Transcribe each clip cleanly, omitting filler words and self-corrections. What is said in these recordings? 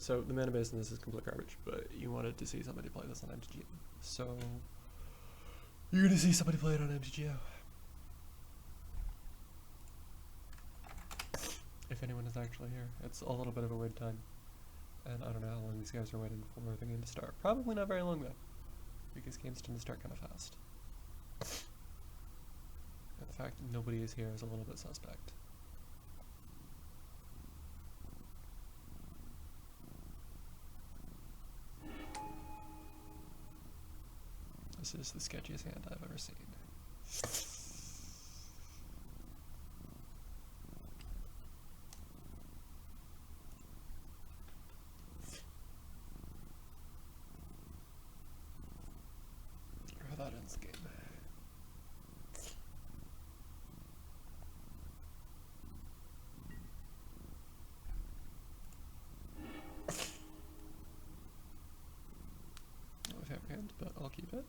So the mana base in this is complete garbage, but you wanted to see somebody play this on MTGO. So you're gonna see somebody play it on MTGO. If anyone is actually here. It's a little bit of a weird time. And I don't know how long these guys are waiting for the game to start. Probably not very long though, because games tend to start kind of fast. And the fact that nobody is here is a little bit suspect. This is the sketchiest hand I've ever seen. That ends the game. Not my favorite hand, but I'll keep it.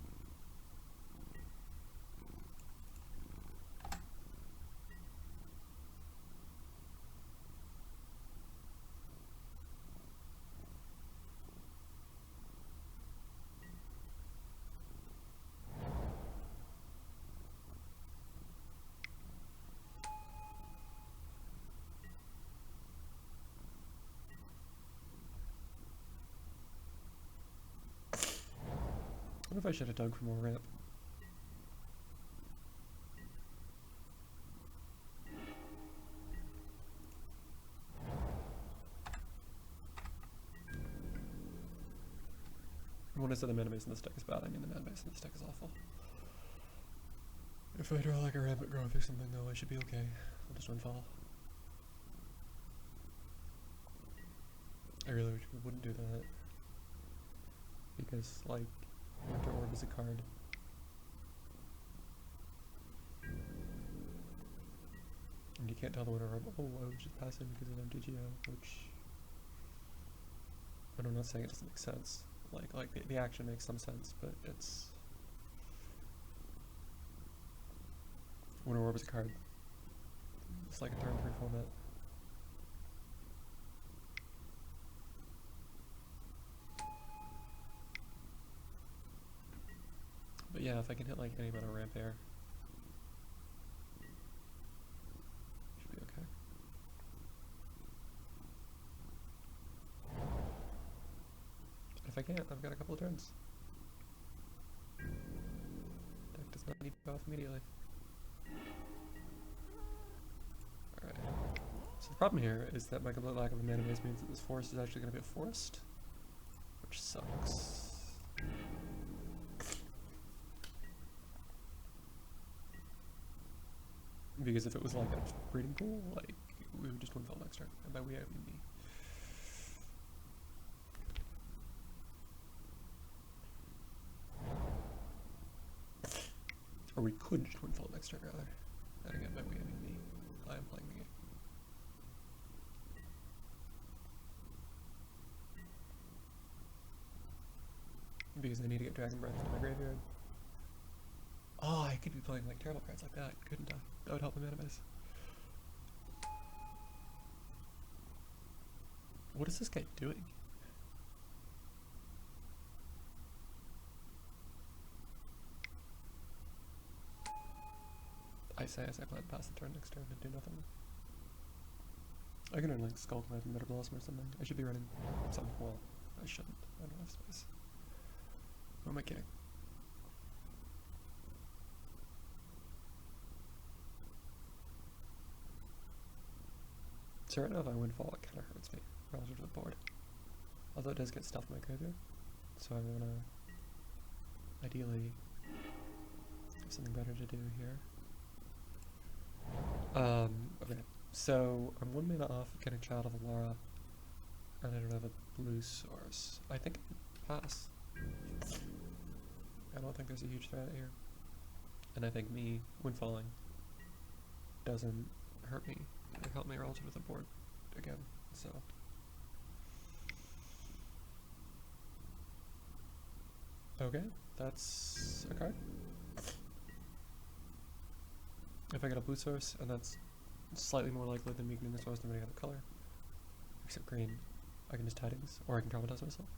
I wonder if I should have dug for more ramp. When I said the mana base in this deck is bad, I mean the mana base in this deck is awful. If I draw like a rampant growth or something though, I should be okay. I'll just unfollow. I really wish we wouldn't do that. Because, like, Winter Orb is a card. And you can't tell the Winter Orb, oh, I was just passing because of MTGO, which... But I'm not saying it doesn't make sense. Like the action makes some sense, but it's... Winter Orb is a card. It's like a turn 3 format. But yeah, if I can hit like any amount of ramp air, should be okay. If I can't, I've got a couple of turns. Deck does not need to go off immediately. Alright. So the problem here is that my complete lack of a mana base means that this forest is actually going to be a forest, which sucks. Because if it was like a breeding pool, like, we would just windfall next turn. And by we, I mean me. Or we could just windfall next turn, rather. And again, by we, I mean me. I am playing the game. Because I need to get Dragon Breath into my graveyard. Oh, I could be playing like terrible cards like that, couldn't I? That would help my mana base. What is this guy doing? I say as I plan to pass the turn next turn and do nothing. I can run like Skull Knife and Metal Blossom or something. I should be running something. Well, I shouldn't. I don't have space. Who am I kidding? So right now if I windfall, it kind of hurts me relative to the board. Although it does get stuff in my graveyard. So I want to ideally have something better to do here. Okay. So I'm 1 mana off getting Child of Alara. And I don't have a blue source. I think I can pass. I don't think there's a huge threat here. And I think me windfalling doesn't hurt me. It helped me relative to the board again, so. Okay, that's a card. If I get a blue source, and that's slightly more likely than me getting the source than any other color, except green, I can just tidings, or I can traumatize myself.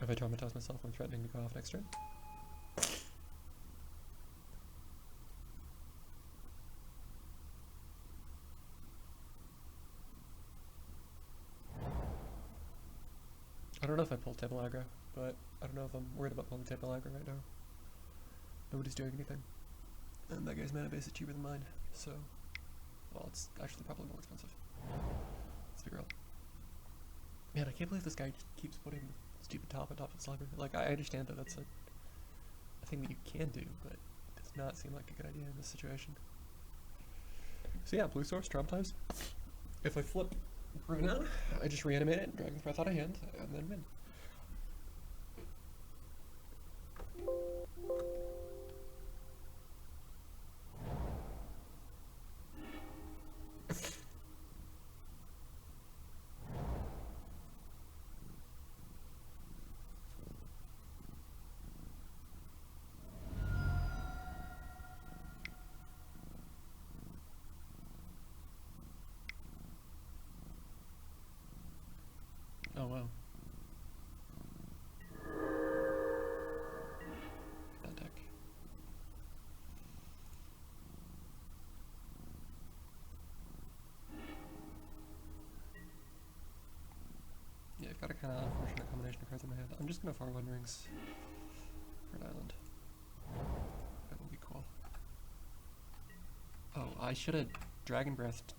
If I traumatize myself, I'm threatening to go off next turn. I don't know if I pull table aggro, but I don't know if I'm worried about pulling table aggro right now. Nobody's doing anything. And that guy's mana base is cheaper than mine, so... Well, it's actually probably more expensive. Let's figure out. Man, I can't believe this guy just keeps putting stupid top on top of his library. Like, I understand that that's a thing that you can do, but it does not seem like a good idea in this situation. So yeah, blue source, traumatized. If I flip bruna, I just reanimate it and Dragon's Breath out of hand, and then win. Oh wow. That deck. Yeah, I've got a kind of unfortunate combination of cards in my hand. I'm just gonna forward rings for an island. That will be cool. Oh, I should have Dragon Breathed.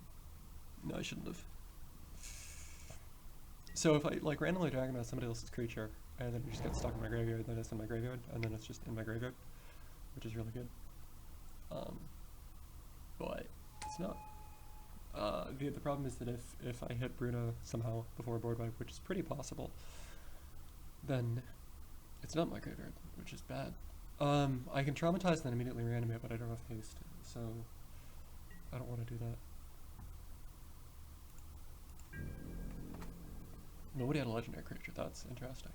No, I shouldn't have. So if I like randomly Dragon Breath somebody else's creature, and then it just gets stuck in my graveyard, then it's in my graveyard, and then it's just in my graveyard, which is really good. But it's not. The problem is that if I hit Bruna somehow before a board wipe, which is pretty possible, then it's not my graveyard, which is bad. I can traumatize and then immediately reanimate, but I don't have haste, so I don't want to do that. Nobody had a legendary creature, that's interesting.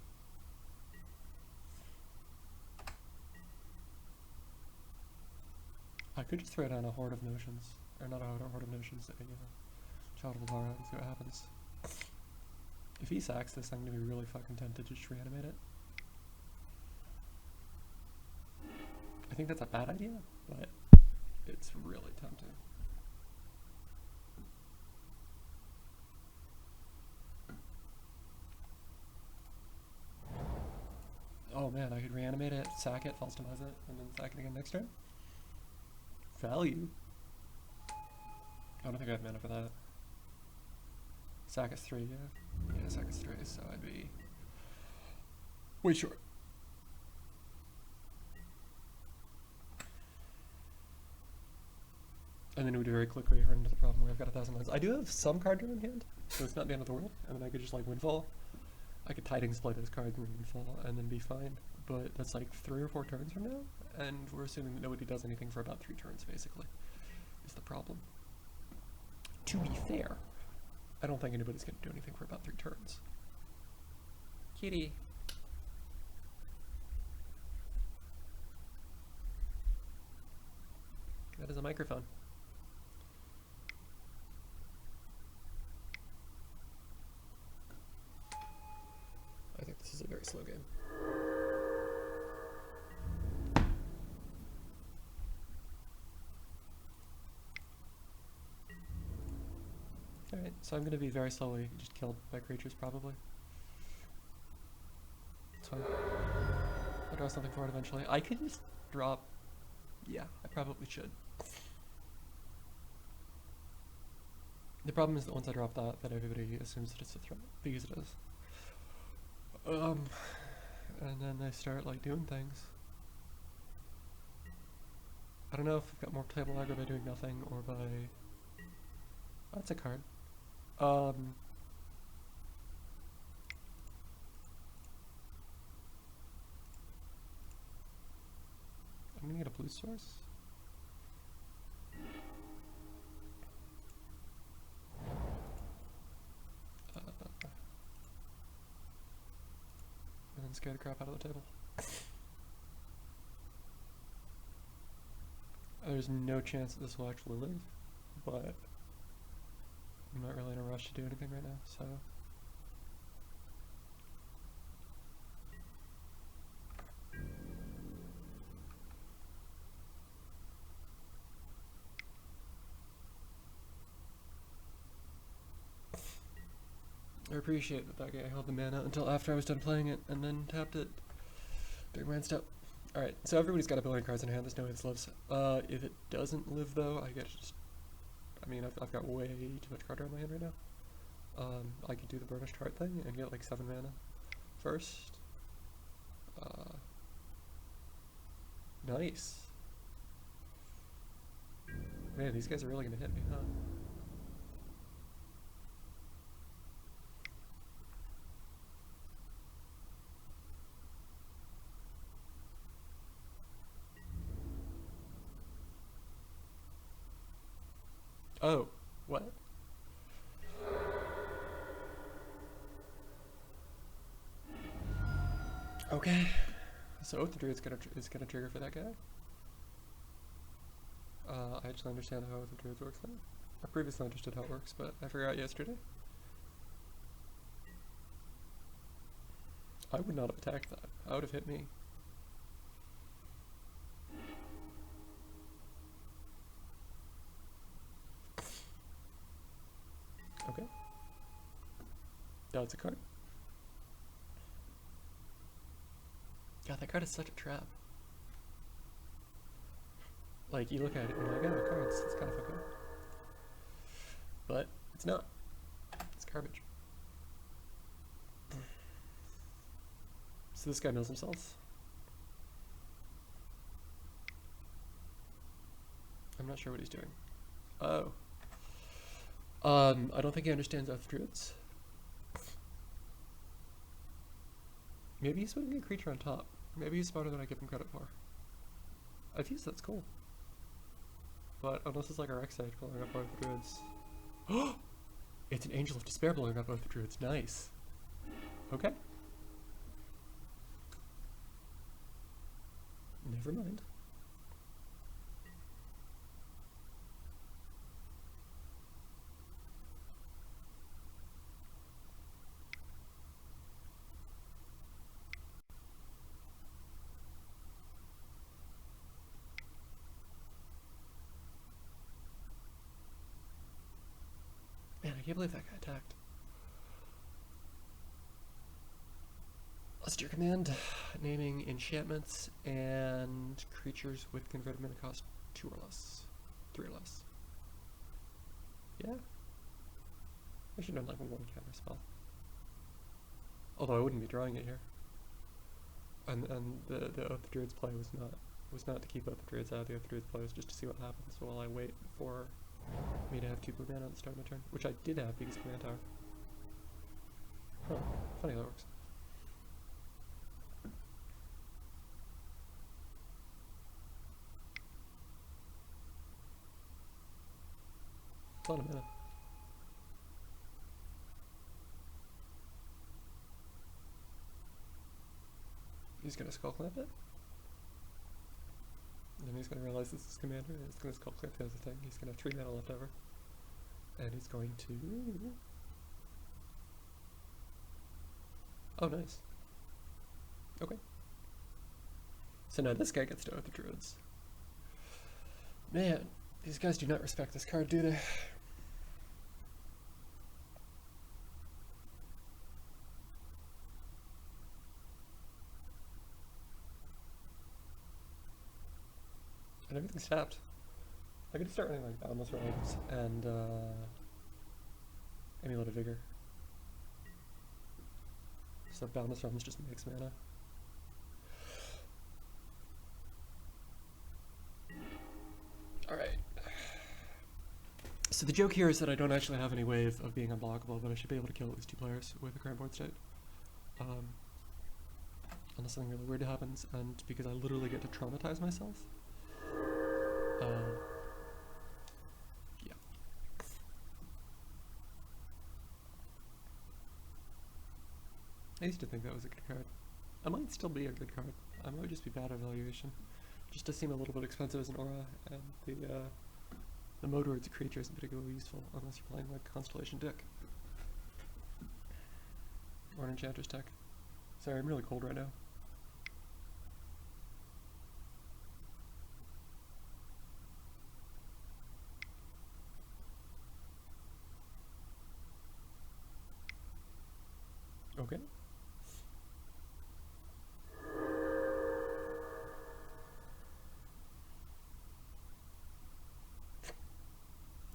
I could just throw down a Horde of Notions, or not a Horde of Notions, a Child of the Aura, and see what happens. If he sacks this, I'm gonna be really fucking tempted to just reanimate it. I think that's a bad idea, but it's really tempting. Oh man, I could reanimate it, sack it, false demise it, and then sack it again next turn. Value? I don't think I have mana for that. Sack is 3, yeah. Yeah, sack is 3, so I'd be way short. And then we would very quickly run into the problem where I've got 1,000 lands. I do have some card draw in hand, so it's not the end of the world, and then I could just like windfall. I could tidings play those cards and windfall and then be fine. But that's like 3 or 4 turns from now, and we're assuming that nobody does anything for about 3 turns, basically, is the problem. To be fair, I don't think anybody's going to do anything for about 3 turns. Kitty. That is a microphone. I think this is a very slow game. Alright, so I'm going to be very slowly just killed by creatures, probably. It's fine. I'll draw something for it eventually. I could just drop... Yeah, I probably should. The problem is that once I drop that everybody assumes that it's a threat, because it is. And then they start like doing things. I don't know if I've got more table aggro by doing nothing or by... Oh, that's a card. I'm gonna get a blue source. And then scare the crap out of the table. There's no chance that this will actually live, but I'm not really in a rush to do anything right now, so... I appreciate that that guy held the mana until after I was done playing it, and then tapped it. Big man step. Alright, so everybody's got a billion cards in hand, there's no way this lives. If it doesn't live though, I get to just... I mean, I've got way too much card draw in my hand right now. I could do the burnished heart thing and get like 7 mana first. Nice. Man, these guys are really gonna hit me, huh? Oh, what? Okay, so Oath of Druid's is gonna trigger for that guy. I actually understand how Oath of Druids works now. I previously understood how it works, but I forgot yesterday. I would not have attacked that. I would have hit me. Okay. That's a card. God, that card is such a trap. Like, you look at it and you're like, oh, cards, it's kind of fucking. But it's not. It's garbage. So this guy knows himself. I'm not sure what he's doing. Oh. I don't think he understands Oath of Druids. Maybe he's putting a creature on top. Maybe he's smarter than I give him credit for. I've used that's cool. But unless it's like our X-Age blowing up Oath of Druids. Oh! It's an Angel of Despair blowing up Oath of Druids. Nice. Okay. Never mind. Man, I can't believe that guy attacked. Austere Command, naming enchantments and creatures with converted mana cost 2 or less. 3 or less. Yeah. I should have done like one counter spell. Although I wouldn't be drawing it here. And the Oath of Druids play was not to keep Oath of Druids out. The Oath of Druids play was just to see what happens while I wait for me to have 2 blue mana at the start of my turn, which I did have because of Command Tower. Huh, funny how that works. A lot of mana. He's gonna Skull Clamp it. And then he's gonna realize this is Commander, and he's gonna Skull Clamp the other thing. He's gonna have 3 mana left over. And he's going to... Oh, nice. Okay. So now this guy gets to Oath of Druids. Man, these guys do not respect this card, do they? And everything's tapped. I could start running like Boundless Realms and Amulet of Vigor. So Boundless Realms just makes mana. Alright. So the joke here is that I don't actually have any way of being unblockable, but I should be able to kill at least 2 players with the current board state. Unless something really weird happens, and because I literally get to traumatize myself. Yeah. I used to think that was a good card. It might still be a good card. I might just be bad at evaluation. It just does seem a little bit expensive as an aura, and The mode where it's a creature isn't particularly useful unless you're playing like Constellation Dick. Or an Enchantress deck. Sorry, I'm really cold right now. Okay.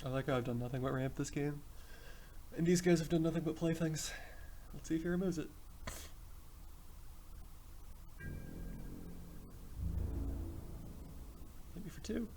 I like how I've done nothing but ramp this game. And these guys have done nothing but play things. Let's see if he removes it. Hit me for 2.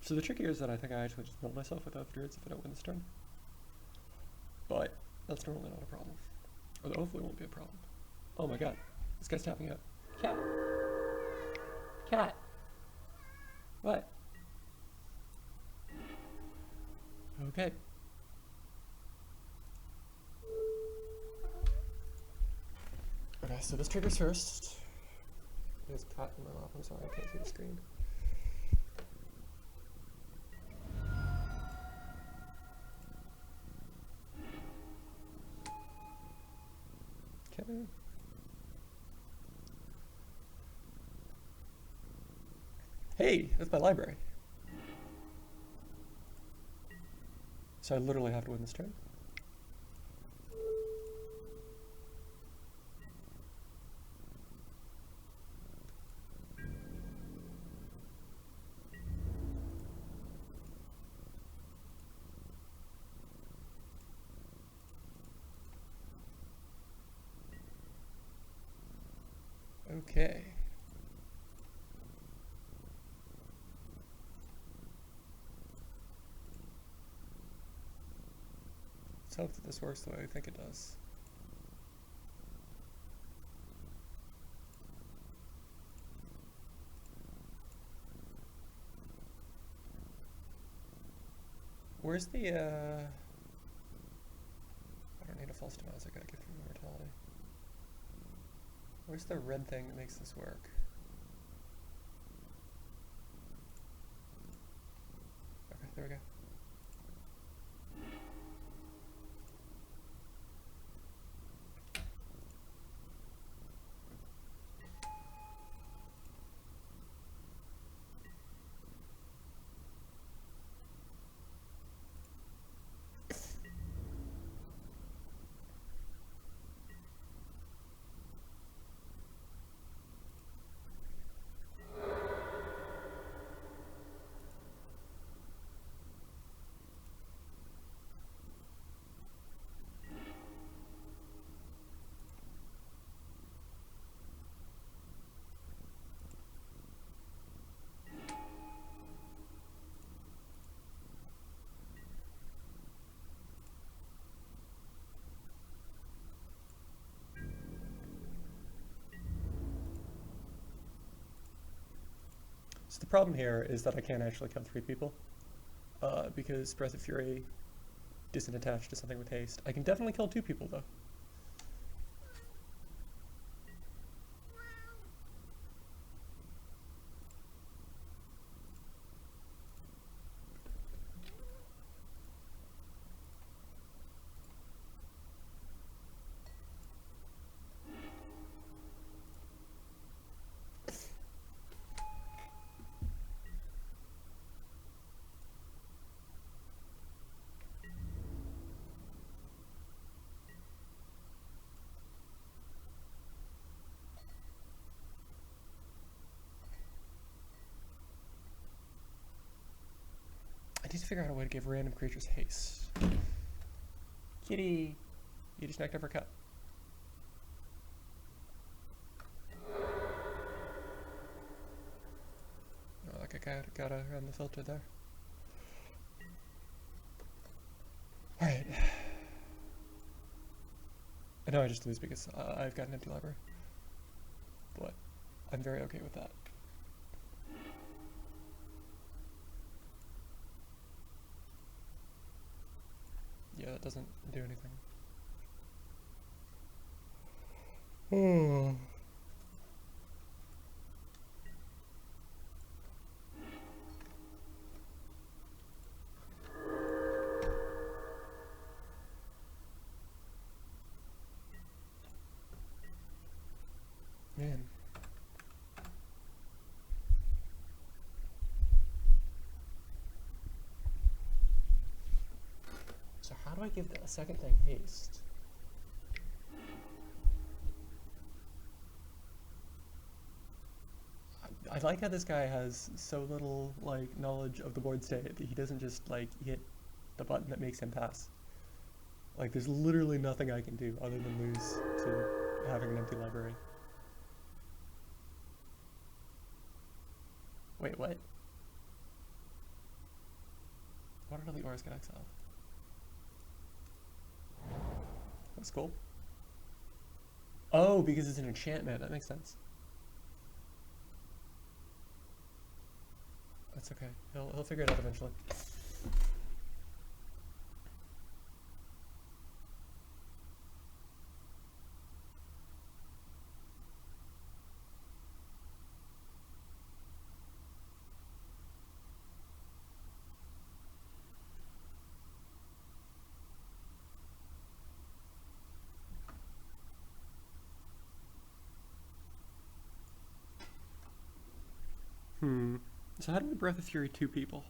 So the trick here is that I think I actually just build myself without druids if I don't win this turn. But that's normally not a problem. Or hopefully it won't be a problem. Oh my god. This guy's tapping out. Cat. Cat. What? Okay. Okay, so this triggers first. There's cat in my lap. I'm sorry, I can't see the screen. Okay. Hey, that's my library. So I literally have to win this turn. Okay. Let's hope that this works the way I think it does. Where's the, I don't need a false demise, I gotta give him immortality. Where's the red thing that makes this work? Okay, there we go. So the problem here is that I can't actually kill 3 people, because Breath of Fury isn't attached to something with haste. I can definitely kill 2 people though. I need to figure out a way to give random creatures haste. Kitty! You just knocked over a cut. Oh, like I gotta run the filter there. Alright. I know I just lose because I've got an empty library. But I'm very okay with that. that doesn't do anything. Hmm. Man. So how do I give the second thing haste? I like how this guy has so little like knowledge of the board state that he doesn't just like hit the button that makes him pass. Like there's literally nothing I can do other than lose to having an empty library. Wait, what? Why did all the auras get exiled? That's cool. Oh, because it's an enchantment. That makes sense. That's okay. He'll figure it out eventually. Hmm. So how do we Breath of Fury 2 people?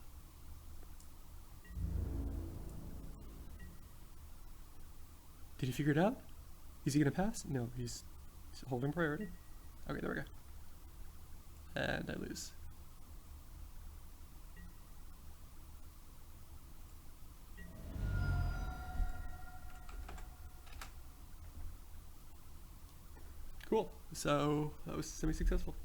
Did he figure it out? Is he gonna pass? No, he's holding priority. Okay, there we go. And I lose. Cool. So that was semi-successful.